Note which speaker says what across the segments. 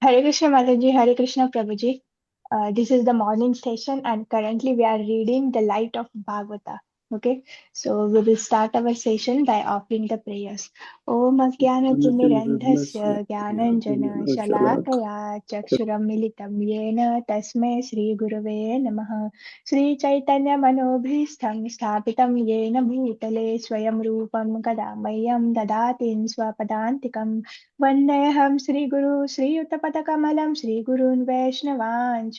Speaker 1: Hare Krishna Mataji, Hare Krishna Prabhuji. This is the morning session, and currently we are reading the light of Bhagavata. Okay, so we will start our session by offering the prayers. Om Ajnanatirmirandhasya Jnananjana Shalakaya Chakshuram Militam Yena Tasmai Sri Gurave Namaha Sri Chaitanya Manobhishtam Sthapitam Yena Bhutale Swayam Rupam Kadamayam Dadatin Swapadantikam वन्देऽहं श्रीगुरु श्रीयुतपदकमलं श्रीगुरून् वैष्णवांश्च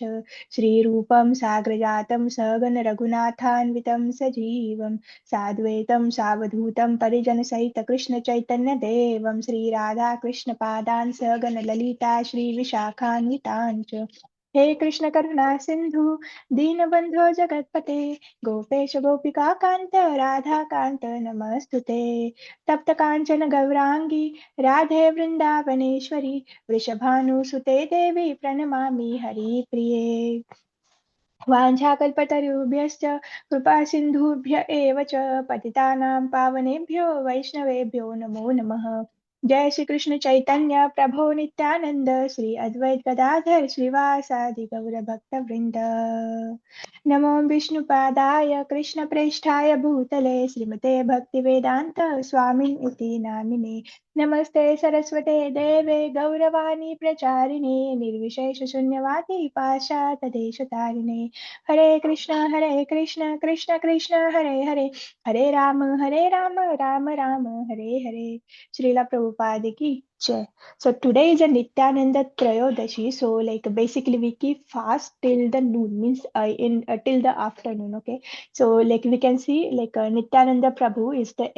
Speaker 1: श्रीरूपं साग्रजातं सगण रघुनाथान्वितं सजीवं साद्वैतं सावधूतं परिजनसहित कृष्णचैतन्यदेवं श्रीराधाकृष्णपादान् सगण ललिता श्रीविशाखान्वितांश्च हे कृष्ण करुणा सिन्धु दीनबन्धो जगत्पते गोपेश गोपिका कान्त राधा कान्त नमस्तुते तप्त काञ्चन गौराङ्गी राधे वृन्दावनेश्वरी वृषभानुसुते देवी प्रणमामि हरिप्रिये वाञ्छाकल्पतरुभ्यश्च कृपासिन्धुभ्य एव च पतितानां पावनेभ्यो वैष्णवेभ्यो नमो नमः जय श्री कृष्ण चैतन्य प्रभो नित्यानंद श्री अद्वैत गदाधर श्रीवासादि गौर भक्त वृंद नमो विष्णुपादाय कृष्ण प्रेष्ठाय भूतले श्रीमते भक्ति वेदांत स्वामी इति नामिने नमस्ते सरस्वते देवे गौरवाणी प्रचारिणे निर्विशेष शून्यवादी पाशातदेशतारिणे हरे Krishna Krishna Krishna Hare Hare Hare Ram Ram Hare Hare Srila Prabhupada ki jai. So today is a Nityananda Trayodashi. So like basically we keep fast till the noon means in till the afternoon. Okay. So like we can see like Nityananda Prabhu is the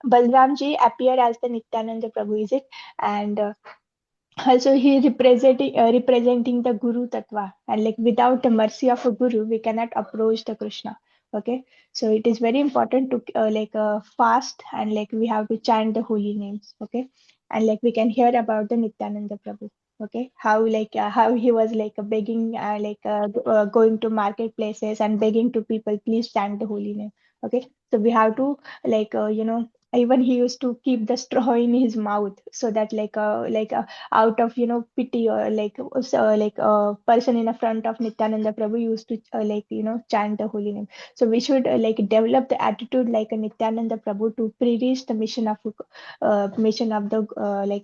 Speaker 1: Balram ji appear as the Nityananda Prabhu is it and also he representing the guru tattva and like without the mercy of a guru we cannot approach the krishna. Okay, so it is very important to fast and like we have to chant the holy names. Okay, and like we can hear about the nityananda prabhu. Okay, how how he was begging going to marketplaces and begging to people, please chant the holy name. Okay, so we have to even he used to keep the straw in his mouth so that out of pity or like a person in the front of Nityananda Prabhu used to chant the holy name. So we should develop the attitude like a Nityananda Prabhu to pre-reach the mission of the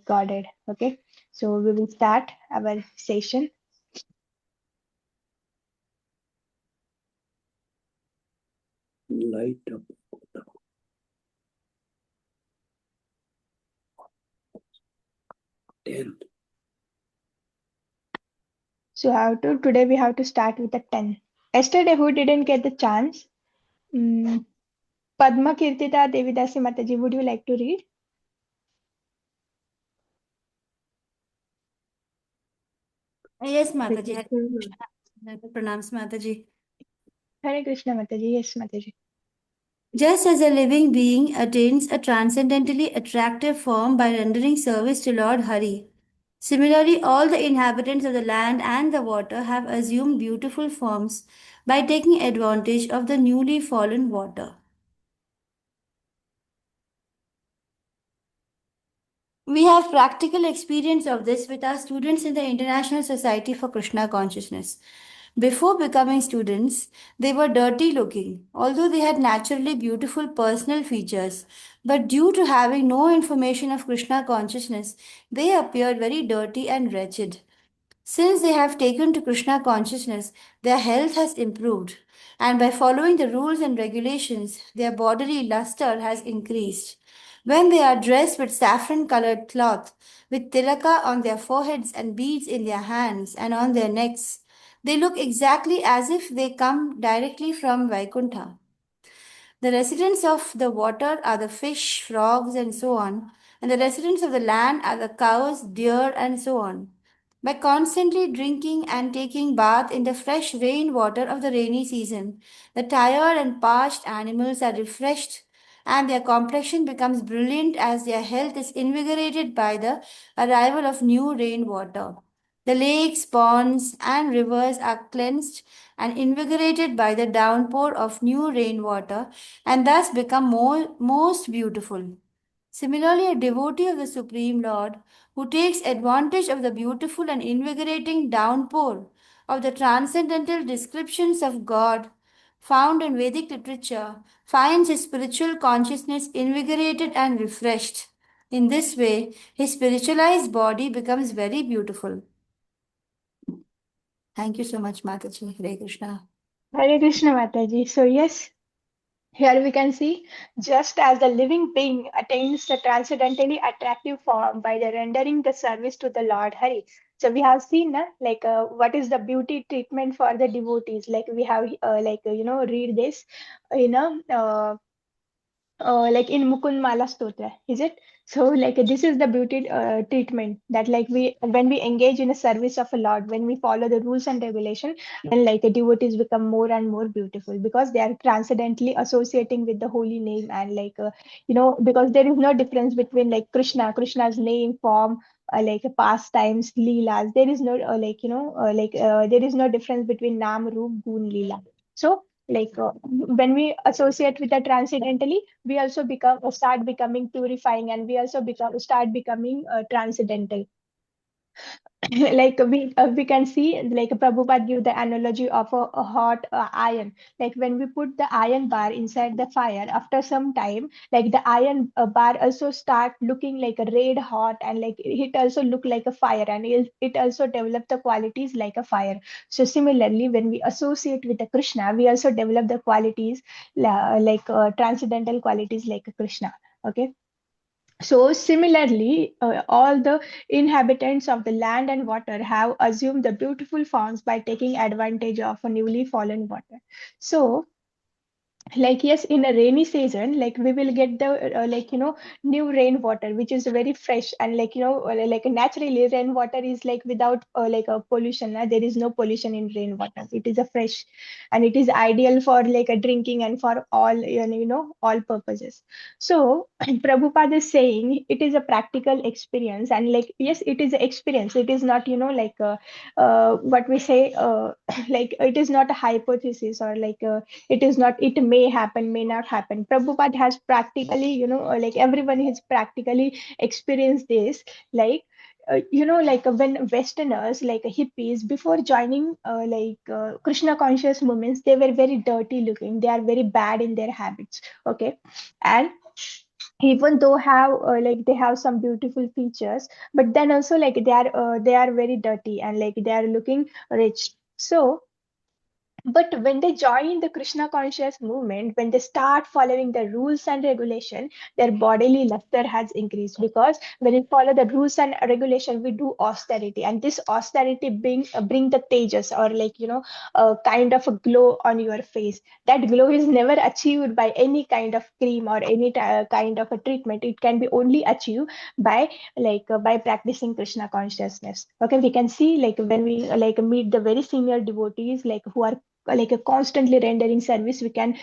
Speaker 1: Godhead. Okay, so we will start our session.
Speaker 2: Light up. 10.
Speaker 1: So today we have to start with the 10. Yesterday who didn't get the chance? Mm, Padma Kirtita Devidasi Mataji, would you like to read?
Speaker 3: Yes, Mataji.
Speaker 1: Hare
Speaker 3: Pranams, Mataji.
Speaker 1: Krishna Mataji, yes Mataji.
Speaker 3: Just as a living being attains a transcendently attractive form by rendering service to Lord Hari, similarly, all the inhabitants of the land and the water have assumed beautiful forms by taking advantage of the newly fallen water. We have practical experience of this with our students in the International Society for Krishna Consciousness. Before becoming students, they were dirty looking, although they had naturally beautiful personal features. But due to having no information of Krishna consciousness, they appeared very dirty and wretched. Since they have taken to Krishna consciousness, their health has improved, and by following the rules and regulations, their bodily luster has increased. When they are dressed with saffron colored cloth, with tilaka on their foreheads and beads in their hands and on their necks, they look exactly as if they come directly from Vaikuntha. The residents of the water are the fish, frogs, and so on, and the residents of the land are the cows, deer, and so on. By constantly drinking and taking bath in the fresh rain water of the rainy season, the tired and parched animals are refreshed and their complexion becomes brilliant as their health is invigorated by the arrival of new rain water. The lakes, ponds, and rivers are cleansed and invigorated by the downpour of new rainwater and thus become most beautiful. Similarly, a devotee of the Supreme Lord who takes advantage of the beautiful and invigorating downpour of the transcendental descriptions of God found in Vedic literature finds his spiritual consciousness invigorated and refreshed. In this way, his spiritualized body becomes very beautiful. Thank you so much, Mataji. Hare Krishna.
Speaker 1: Hare Krishna Mataji. So yes, here we can see just as the living being attains the transcendently attractive form by the rendering the service to the Lord Hari. So we have seen what is the beauty treatment for the devotees. Like we have read this, you know, like in Mukund Mala Stotra, is it? So like this is the beauty treatment that like we when we engage in a service of a Lord, when we follow the rules and regulation, then like the devotees become more and more beautiful because they are transcendently associating with the holy name and because there is no difference between like Krishna's name, form, pastimes, leelas. There is no there is no difference between Nam, Roop, Gun, Leela. So when we associate with the transcendentally, we also become start becoming purifying, and we also become start becoming transcendental. We can see like Prabhupada give the analogy of a hot iron. Like when we put the iron bar inside the fire, after some time, like the iron bar also start looking like a red hot, and like it also look like a fire, and it also develop the qualities like a fire. So similarly, when we associate with the Krishna, we also develop the qualities transcendental qualities like a Krishna. Okay. So similarly, all the inhabitants of the land and water have assumed the beautiful forms by taking advantage of a newly fallen water. So like yes, in a rainy season, like we will get the new rainwater which is very fresh, and naturally rainwater is like without a pollution. There is no pollution in rainwater. It is a fresh, and it is ideal for like a drinking and for all all purposes. So Prabhupada is saying it is a practical experience, and like yes, it is an experience. It is not what we say like it is not a hypothesis, or it is not, it may happen, may not happen. Prabhupada has practically everyone has practically experienced this. When westerners like hippies before joining Krishna conscious movements, they were very dirty looking, they are very bad in their habits. Okay. And even though have they have some beautiful features, but then also they are very dirty, and like they are looking rich. So but when they join the Krishna conscious movement, when they start following the rules and regulation, their bodily luster has increased, because when we follow the rules and regulation, we do austerity, and this austerity bring the tejas, or a kind of a glow on your face. That glow is never achieved by any kind of cream or any kind of a treatment. It can be only achieved by by practicing Krishna consciousness. Okay, we can see like when we meet the very senior devotees who are a constantly rendering service, we can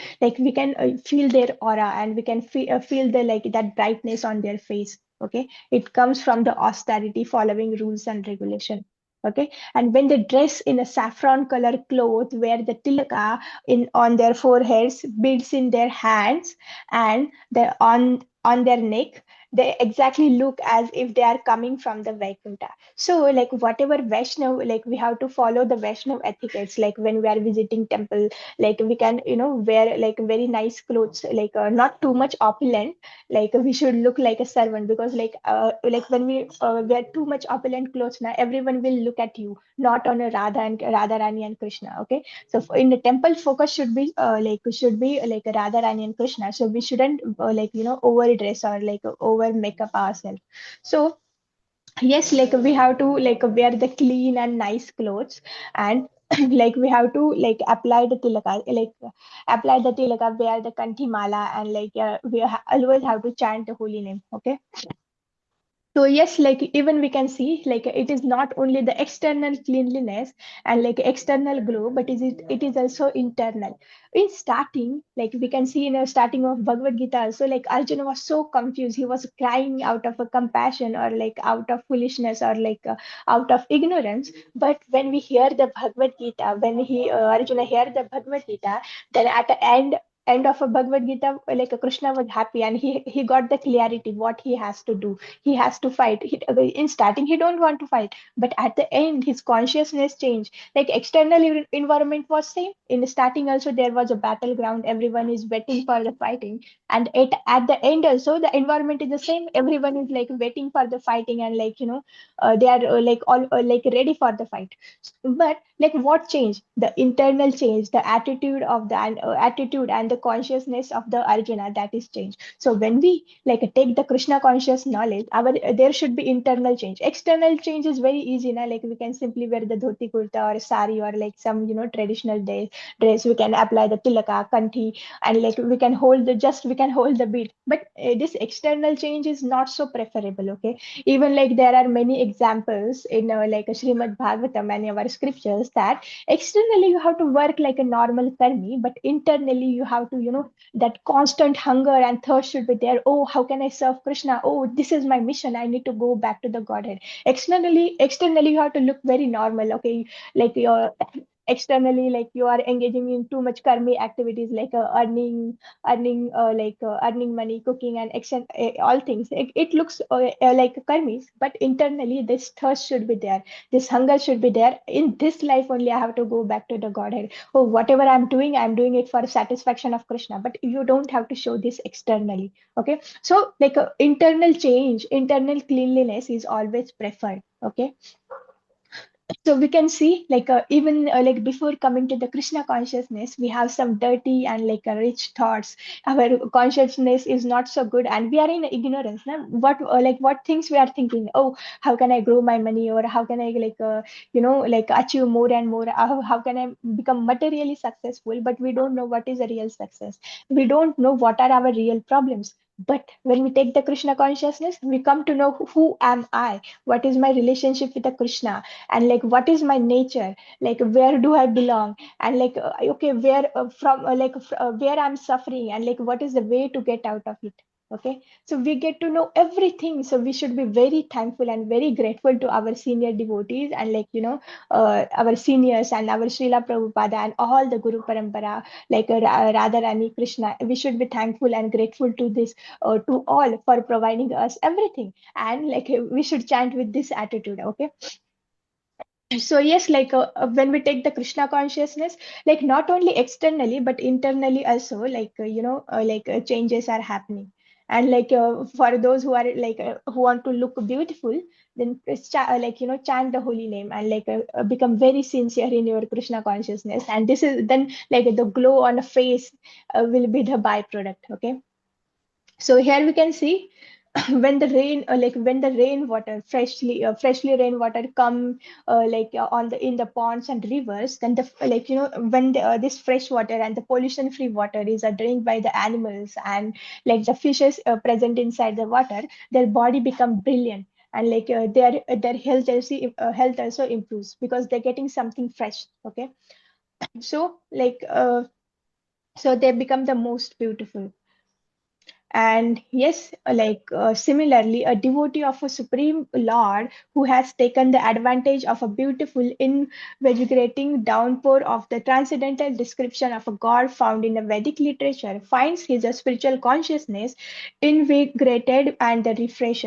Speaker 1: feel their aura, and we can feel the that brightness on their face. Okay, it comes from the austerity, following rules and regulation. Okay, and when they dress in a saffron color cloth, wear the tilaka in on their foreheads, beads in their hands, and the on their neck, they exactly look as if they are coming from the Vaikuntha. So like whatever Vaishnav, like we have to follow the Vaishnav etiquettes. Like when we are visiting temple, like we can wear like very nice clothes, not too much opulent. Like we should look like a servant, because when we wear too much opulent clothes, now everyone will look at you, not on a Radha Rani and Krishna. Okay, so in the temple, focus should be like Radha Rani and Krishna. So we shouldn't overdress or over makeup ourselves. So yes, like we have to wear the clean and nice clothes, and we have to apply the tilaka, apply the tilaka, wear the kanthi mala, and always have to chant the holy name. Okay. So yes, like even we can see it is not only the external cleanliness and external glow, but it is also internal. In starting, like we can see in the starting of Bhagavad Gita also, like Arjuna was so confused. He was crying out of a compassion, or out of foolishness, or out of ignorance. But when we hear the Bhagavad Gita, when he Arjuna hear the Bhagavad Gita, then at the end, end of a Bhagavad Gita, like Krishna was happy and he got the clarity what he has to do. He has to fight. In starting, he don't want to fight, but at the end, his consciousness changed. Like external environment was same. In starting, also there was a battleground. Everyone is waiting for the fighting, and at the end also the environment is the same. Everyone is like waiting for the fighting, and like they are like all like ready for the fight. But like what change? The internal change, the attitude of the attitude and the consciousness of the Arjuna, that is change. So when we like take the Krishna conscious knowledge, our there should be internal change. External change is very easy now, like we can simply wear the dhoti kurta or sari or like some traditional dress. We can apply the tilaka kanthi, and like we can hold the just we can hold the beat. But this external change is not so preferable. Okay, even like there are many examples in like Srimad Bhagavatam and our scriptures that externally you have to work like a normal karmi, but internally you have to that constant hunger and thirst should be there. Oh, how can I serve Krishna? Oh, this is my mission, I need to go back to the Godhead. Externally you have to look very normal. Okay, like your externally, like you are engaging in too much karmi activities, like earning money, cooking, and all things. It looks like karmis, but internally this thirst should be there, this hunger should be there. In this life only I have to go back to the Godhead. Oh, whatever I'm doing it for satisfaction of Krishna. But you don't have to show this externally. Okay, so like internal change, internal cleanliness is always preferred. Okay, so we can see like even like before coming to the Krishna consciousness, we have some dirty and like rich thoughts. Our consciousness is not so good and we are in ignorance now. What things we are thinking? Oh, how can I grow my money, or how can I like like achieve more and more? How can I become materially successful? But we don't know what is a real success. We don't know what are our real problems. But when we take the Krishna consciousness, we come to know who am I, what is my relationship with the Krishna, and like what is my nature, like where do I belong, and like okay, where from where I'm suffering, and like what is the way to get out of it. Okay, so we get to know everything. So we should be very thankful and very grateful to our senior devotees, and like our seniors and our Srila Prabhupada and all the Guru Parampara, like Radha Rani, Krishna. We should be thankful and grateful to this to all for providing us everything, and like we should chant with this attitude. Okay, so yes, like when we take the Krishna consciousness, like not only externally but internally also, like changes are happening. And like for those who are like who want to look beautiful, then chant the holy name, and like become very sincere in your Krishna consciousness, and this is then like the glow on the face will be the byproduct. Okay, so here we can see when the rain when the rainwater freshly rainwater come on the in the ponds and rivers, then the when this fresh water and the pollution free water is drained by the animals, and like the fishes present inside the water, their body become brilliant, and like their health also improves because they're getting something fresh. Okay, so so they become the most beautiful. And yes, similarly, a devotee of a supreme Lord who has taken the advantage of a beautiful, invigorating downpour of the transcendental description of a God found in the Vedic literature finds his spiritual consciousness invigorated and refreshed.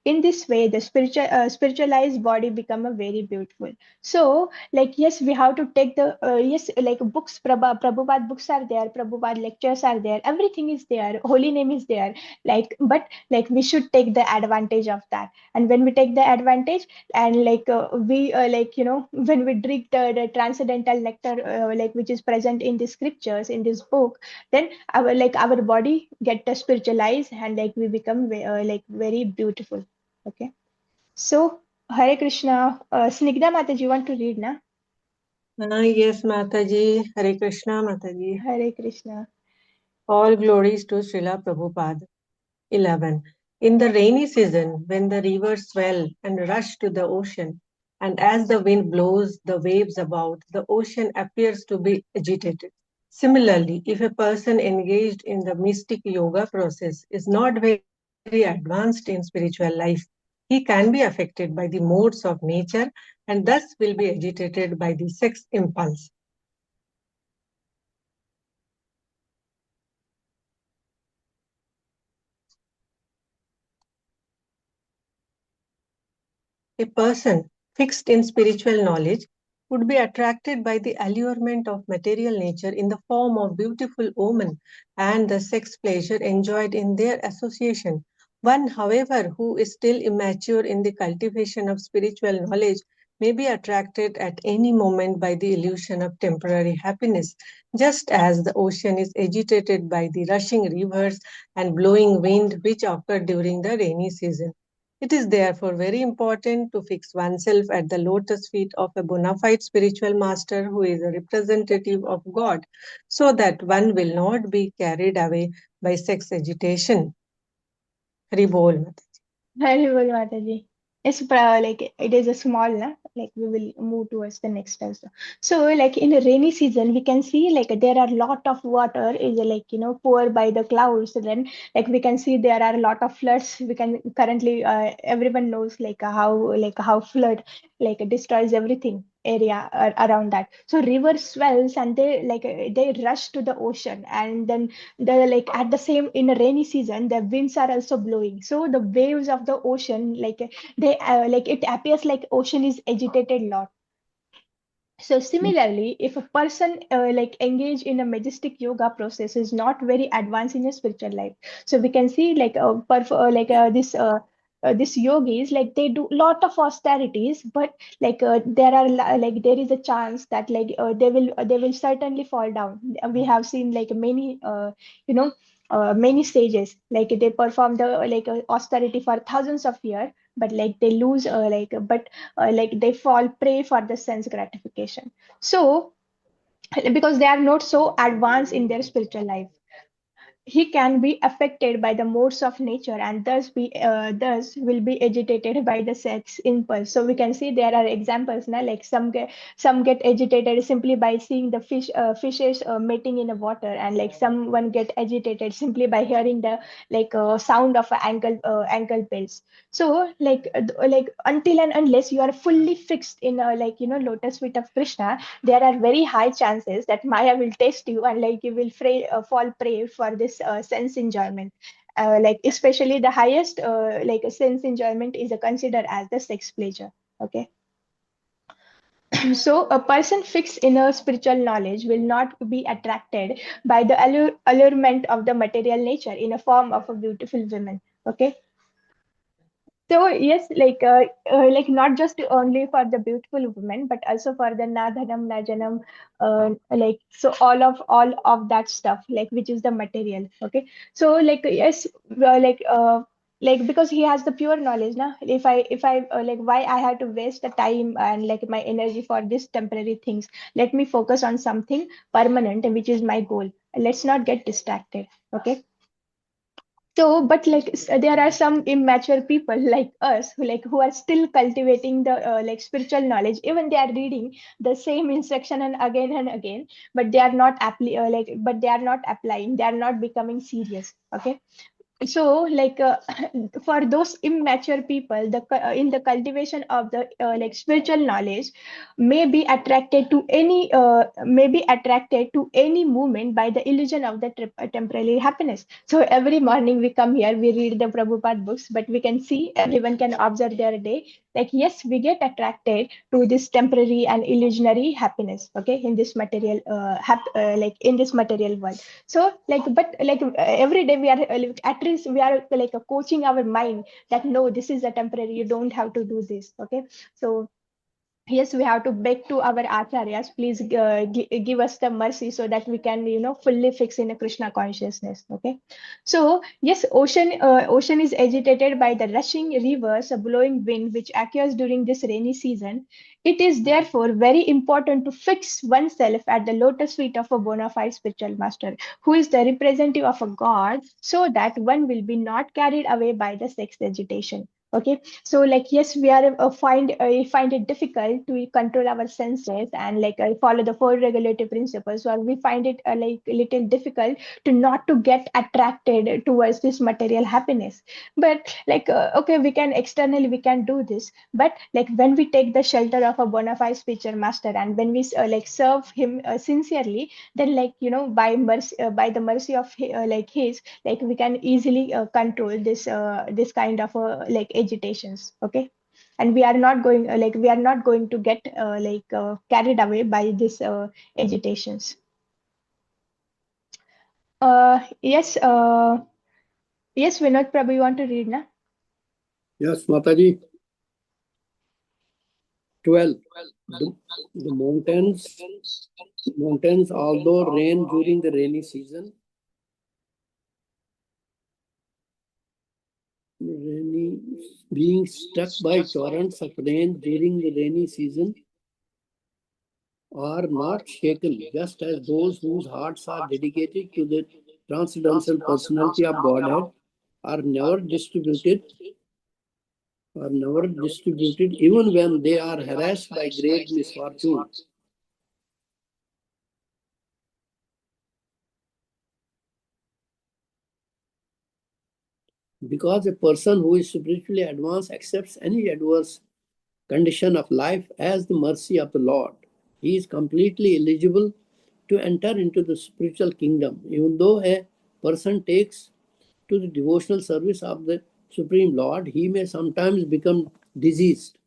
Speaker 1: In this way, the spiritualized body become a very beautiful. So, like yes, we have to take the yes, like books, Prabhupada books are there, Prabhupada lectures are there, everything is there, holy name is there. Like, but like we should take the advantage of that. And when we take the advantage, and like we when we drink the transcendental nectar, which is present in the scriptures in this book, then our body get spiritualized, and like we become very beautiful. Okay. So, Hare Krishna. Snigdha Mataji, you want to read, na?
Speaker 2: Yes, Mataji. Hare Krishna, Mataji.
Speaker 1: Hare Krishna.
Speaker 2: All glories to Srila Prabhupada. 11. In the rainy season, when the rivers swell and rush to the ocean, and as the wind blows the waves about, the ocean appears to be agitated. Similarly, if a person engaged in the mystic yoga process is not very advanced in spiritual life, he can be affected by the modes of nature and thus will be agitated by the sex impulse. A person fixed in spiritual knowledge would be attracted by the allurement of material nature in the form of beautiful women and the sex pleasure enjoyed in their association. One, however, who is still immature in the cultivation of spiritual knowledge may be attracted at any moment by the illusion of temporary happiness, just as the ocean is agitated by the rushing rivers and blowing wind which occur during the rainy season. It is therefore very important to fix oneself at the lotus feet of a bona fide spiritual master who is a representative of God, so that one will not be carried away by sex agitation. Hari Bol, Mataji.
Speaker 1: Haribol Mataji. It's like it is a small, na? Like we will move towards the next also. So like in a rainy season, we can see like there are lot of water is like poured by the clouds. Then like we can see there are a lot of floods. We can currently everyone knows like how flood like destroys everything area around that. So river swells and they rush to the ocean, and then the like at the same in a rainy season the winds are also blowing, so the waves of the ocean they like it appears like ocean is agitated lot. So similarly, if a person like engage in a majestic yoga process is not very advanced in a spiritual life, so we can see like this yogis like they do lot of austerities, but like there is a chance that they will certainly fall down. We have seen like many you know many stages like they perform the austerity for thousands of years, but like they lose like they fall prey for the sense gratification. So because they are not so advanced in their spiritual life, he can be affected by the modes of nature and thus will be agitated by the sex impulse. So we can see there are examples now, like some get agitated simply by seeing the fishes mating in the water, and like someone get agitated simply by hearing the sound of a ankle bells. So like until and unless you are fully fixed in a lotus feet of Krishna, there are very high chances that Maya will test you, and like you will fall prey for this sense enjoyment. Like especially the highest sense enjoyment is considered as the sex pleasure. Okay. So a person fixed in a spiritual knowledge will not be attracted by the allurement of the material nature in a form of a beautiful woman. Okay. So yes, like not just only for the beautiful women, but also for the nadhanam, najanam, so all of that stuff, like which is the material. Okay, so like yes, like because he has the pure knowledge, now. If I like why I had to waste the time and like my energy for this temporary things. Let me focus on something permanent, which is my goal. Let's not get distracted. Okay, so, but there are some immature people like us who are still cultivating the spiritual knowledge. Even they are reading the same instruction and again, but they are not but they are not applying. They are not becoming serious. Okay, so for those immature people in the cultivation of the spiritual knowledge may be attracted to any movement by the illusion of the temporary happiness. So every morning we come here, we read the Prabhupada books, but we can see everyone can observe their day, like yes, we get attracted to this temporary and illusionary happiness, okay, in this material in this material world. So every day we are at least we are coaching our mind that no, this is a temporary, you don't have to do this. Okay, so yes, we have to beg to our acharyas, please give us the mercy so that we can fully fix in a Krishna consciousness. Okay, so yes, ocean is agitated by the rushing rivers, a blowing wind which occurs during this rainy season. It is therefore very important to fix oneself at the lotus feet of a bona fide spiritual master who is the representative of a god, so that one will be not carried away by the sex agitation. Okay, so like yes, we are find it difficult to control our senses and follow the four regulative principles, or we find it a little difficult to not to get attracted towards this material happiness. But okay, we can externally we can do this, but like when we take the shelter of a bona fide spiritual master, and when we serve him sincerely, then by the mercy of his, like we can easily control this kind of agitations. Okay, and we are not going to get carried away by this agitations. Yes, yes, Vinod Prabhu, you want to read now?
Speaker 4: Yes, Mataji. 12. The mountains, although rain during the rainy season, being struck by torrents of rain during the rainy season, are not shaken, just as those whose hearts are dedicated to the transcendental personality of Godhead are never distributed, even when they are harassed by great misfortune. Because a person who is spiritually advanced accepts any adverse condition of life as the mercy of the Lord, he is completely eligible to enter into the spiritual kingdom. Even though a person takes to the devotional service of the Supreme Lord, he may sometimes become diseased,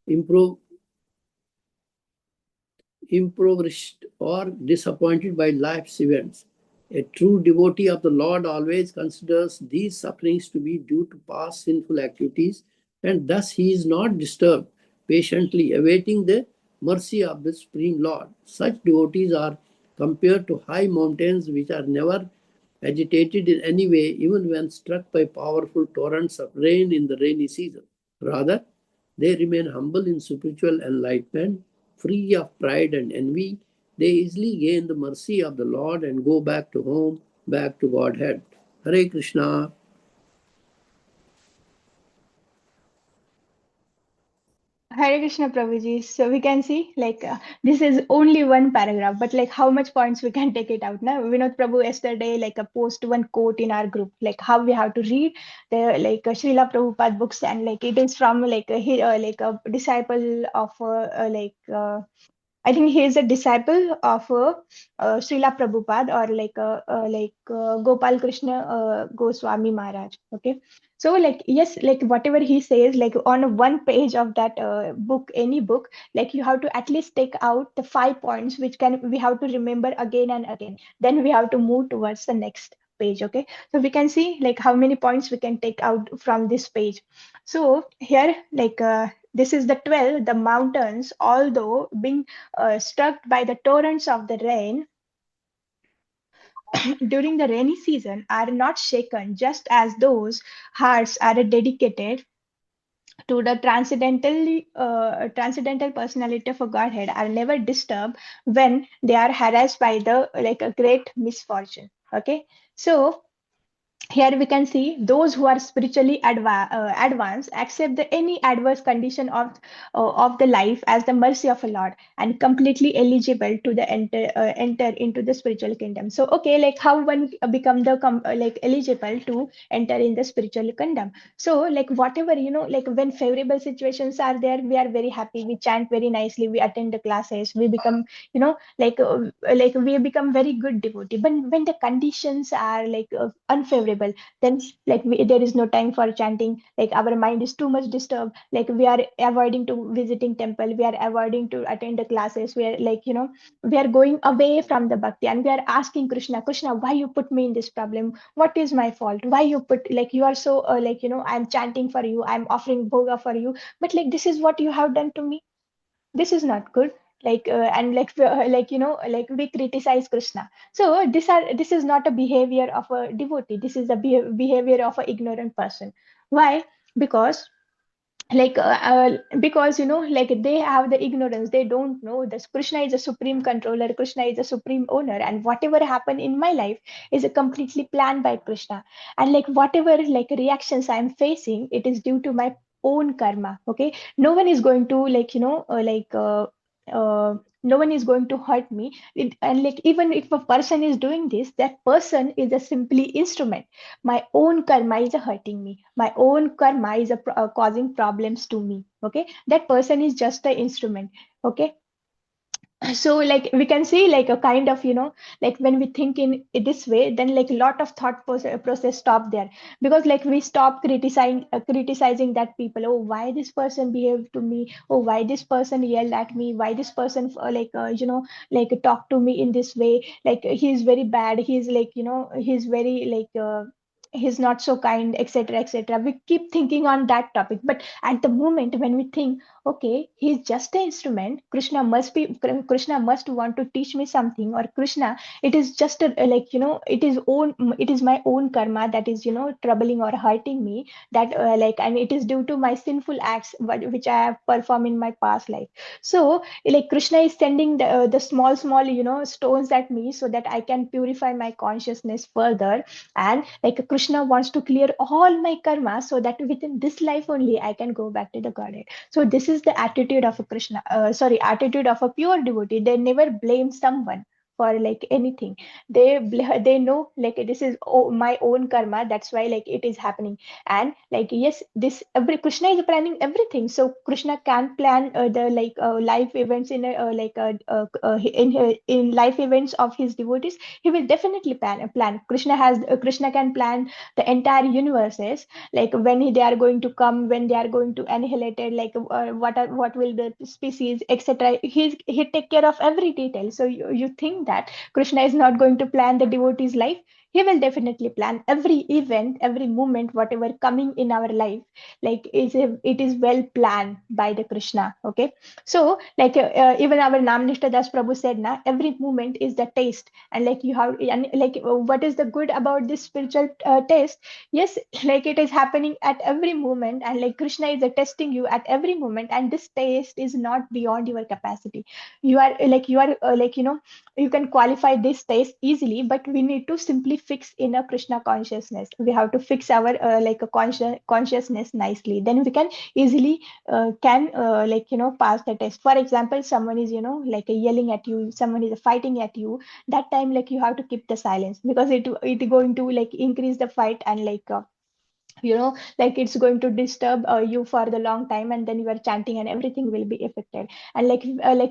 Speaker 4: impoverished, or disappointed by life's events. A true devotee of the Lord always considers these sufferings to be due to past sinful activities, and thus he is not disturbed, patiently awaiting the mercy of the Supreme Lord. Such devotees are compared to high mountains which are never agitated in any way, even when struck by powerful torrents of rain in the rainy season. Rather, they remain humble in spiritual enlightenment, free of pride and envy. They easily gain the mercy of the Lord and go back to home, back to Godhead. Hare Krishna.
Speaker 1: Hare Krishna Prabhuji. So we can see this is only one paragraph, but like how much points we can take it out now. Vinod Prabhu yesterday post one quote in our group, like how we have to read the Srila Prabhupada books, and like it is from a disciple of I think he is a disciple of Srila Prabhupada, or Gopal Krishna Goswami Maharaj. Okay, so yes, whatever he says, on one page of that book, any book, you have to at least take out the 5 points which can we have to remember again and again. Then we have to move towards the next page. Okay, so we can see how many points we can take out from this page. So here this is the 12, the mountains, although being struck by the torrents of the rain during the rainy season, are not shaken, just as those hearts are dedicated to the transcendental personality of a Godhead are never disturbed when they are harassed by the a great misfortune. Okay, so here we can see those who are spiritually advanced accept any adverse condition of the life as the mercy of a Lord, and completely eligible to the enter into the spiritual kingdom. So okay, how one become the eligible to enter in the spiritual kingdom. So whatever when favorable situations are there, we are very happy, we chant very nicely, we attend the classes, we become we become very good devotee. But when the conditions are unfavorable, then there is no time for chanting, our mind is too much disturbed, we are avoiding to visiting temple, we are avoiding to attend the classes, we are we are going away from the bhakti, and we are asking Krishna, Krishna, why you put me in this problem, what is my fault, why you put you are so I'm chanting for you, I'm offering bhoga for you, but this is what you have done to me. This is not good. And we criticize Krishna. So this is not a behavior of a devotee, this is a behavior of an ignorant person. Why? Because because they have the ignorance, they don't know this Krishna is a supreme controller, Krishna is a supreme owner, and whatever happened in my life is a completely planned by Krishna. And whatever reactions I'm facing, it is due to my own karma. Okay, no one is going to no one is going to hurt me. And even if a person is doing this, that person is a simply instrument. My own karma is hurting me, my own karma is causing problems to me. Okay, that person is just the instrument. Okay, So like we can see like a kind of, like when we think in this way, then like a lot of process stop there, because like we stop criticizing that people. Oh, why this person behaved to me? Oh, why this person yelled at me? Why this person like talk to me in this way? Like he's very bad, he's like, he's very like he's not so kind, etc., etc. We keep thinking on that topic, but at the moment when we think, okay, he's just an instrument, Krishna must want to teach me something, or Krishna, it is just a, like, it is my own karma that is, troubling or hurting me, that like, and it is due to my sinful acts which I have performed in my past life. So like Krishna is sending the small stones at me so that I can purify my consciousness further, and like Krishna wants to clear all my karma so that within this life only I can go back to the Godhead. So this is the attitude of a attitude of a pure devotee. They never blame someone for like anything. They know like this is my own karma. That's why like it is happening. And like yes, this every Krishna is planning everything. So Krishna can plan the like life events in in life events of his devotees. He will definitely plan. Krishna can plan the entire universes, like when they are going to come, when they are going to annihilate it, like what will the species, etc. He take care of every detail. So you think that Krishna is not going to plan the devotee's life? He will definitely plan every event, every moment, whatever coming in our life, like it is well planned by the Krishna. Okay, so like even our Namnishta Das Prabhu said, na, every moment is the taste, and like you have, and like what is the good about this spiritual taste? Yes, like it is happening at every moment, and like Krishna is testing you at every moment, and this taste is not beyond your capacity. You are like, you can qualify this taste easily, but we need to simply fix in a Krishna consciousness. We have to fix our like a consciousness nicely, then we can easily can like, pass the test. For example, someone is, like yelling at you, someone is fighting at you, that time like you have to keep the silence, because it going to like increase the fight, and like like it's going to disturb you for the long time, and then you are chanting and everything will be affected. And like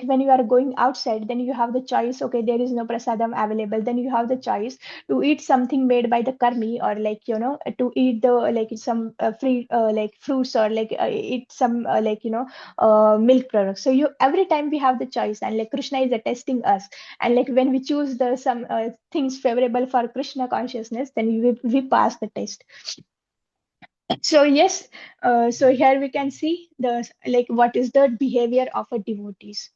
Speaker 1: when you are going outside, then you have the choice. Okay, there is no prasadam available, then you have the choice to eat something made by the karmi, or like, to eat the like some free like fruits, or like eat some like, milk products. So you every time we have the choice, and like Krishna is testing us, and like when we choose the some things favorable for Krishna consciousness, then we pass the test. So yes, so here we can see the like what is the behavior of a devotees.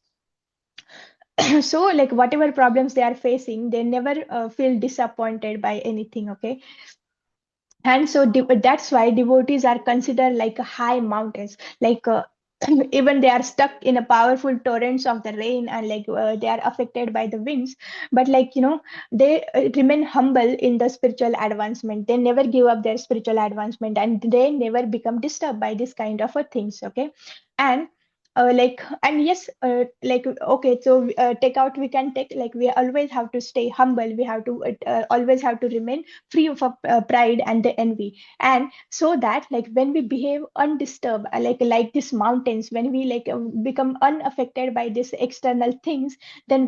Speaker 1: So like whatever problems they are facing, they never feel disappointed by anything. Okay, and so that's why devotees are considered like high mountains, like even they are stuck in a powerful torrents of the rain, and like they are affected by the winds, but like, they remain humble in the spiritual advancement. They never give up their spiritual advancement, and they never become disturbed by this kind of things. Okay, and like, and yes, like okay, so take out, we can take, like we always have to stay humble, we have to always have to remain free of pride and the envy. And so that like when we behave undisturbed, like these mountains, when we like become unaffected by these external things, then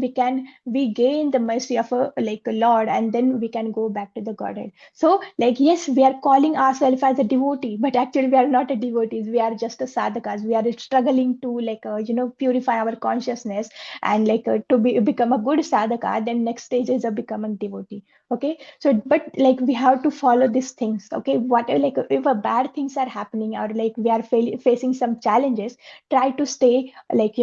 Speaker 1: we gain the mercy of a like a Lord, and then we can go back to the Godhead. So like yes, we are calling ourselves as a devotee, but actually we are not a devotees, we are just a sadhakas. We are struggling to like purify our consciousness, and like to become a good sadhaka. Then next stage is a becoming devotee. Okay, so but like we have to follow these things. Okay, what like if a bad things are happening, or like we are facing some challenges, try to stay like,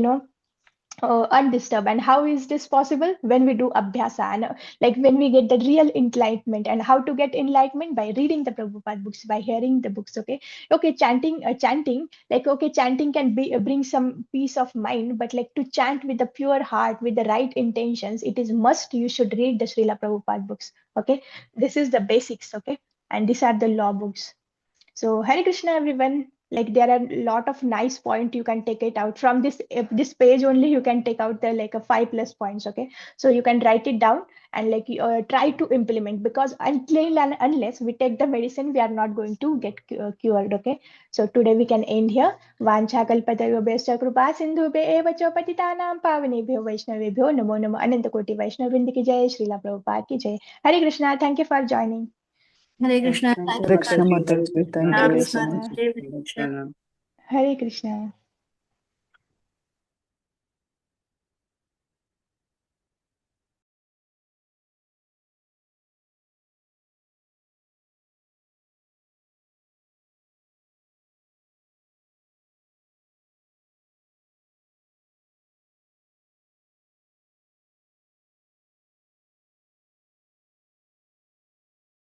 Speaker 1: undisturbed. And how is this possible? When we do abhyasa, and like when we get the real enlightenment. And how to get enlightenment? By reading the Prabhupada books, by hearing the books. Okay, okay, chanting, like okay, chanting can be bring some peace of mind, but like to chant with the pure heart, with the right intentions, it is must you should read the Srila Prabhupada books. Okay, this is the basics. Okay, and these are the law books. So Hare Krishna, everyone. Like there are a lot of nice point you can take it out from this page only. You can take out the like a 5+ points. Okay, so you can write it down and like try to implement, because until and unless we take the medicine, we are not going to get cured. Okay, so today we can end here. Vancha kalpatarubyascha kripa sindhubhe eva cha patitanam pavanebhyo vaishnavebhyo namo namo ananta koti vaishnav vrinda ki jai. Srila Prabhupada ki jai. Hare Krishna. Thank you for joining.
Speaker 3: Hare Krishna.
Speaker 5: Thank
Speaker 3: Thank
Speaker 5: you,
Speaker 3: you.
Speaker 5: Mataji.
Speaker 3: Hare
Speaker 5: Thank
Speaker 1: Hare
Speaker 5: you very
Speaker 1: Krishna.
Speaker 5: much.
Speaker 1: Hare Krishna.